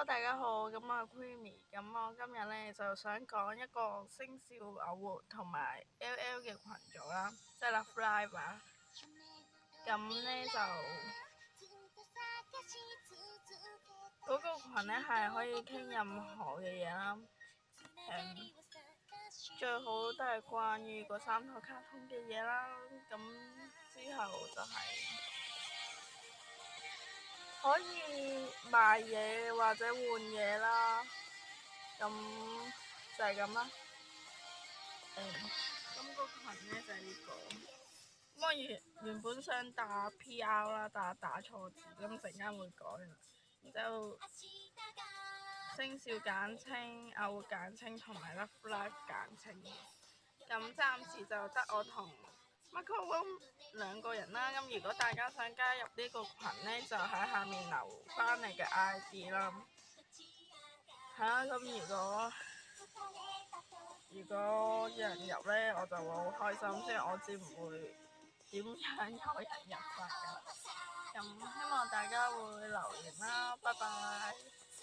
大家好，咁我係 Creamy，咁我今日咧就想講一個星少偶活同埋 LL 嘅群組啦，即係 Love Live 啊。咁咧就嗰個群咧係可以傾任何嘅嘢啦，最好都係關於嗰三套卡通嘅嘢啦。咁之後就係可以賣嘢或者換嘢啦，咁就係咁啦。咁個群咧就係呢個。咁我原本想打 PR 啦，但係打錯字，咁陣間會改啦。然之後星少簡稱、偶簡稱同埋 Love Live 簡稱。咁暫時就得我同 Marco Wong 兩個人啦。咁如果大家想加入呢個群呢，就喺下面留翻你嘅 ID 啦。係啦，咁如果有人入呢，我就會好開心。雖然我知唔會點樣有人入法㗎。咁希望大家會留言啦，拜拜。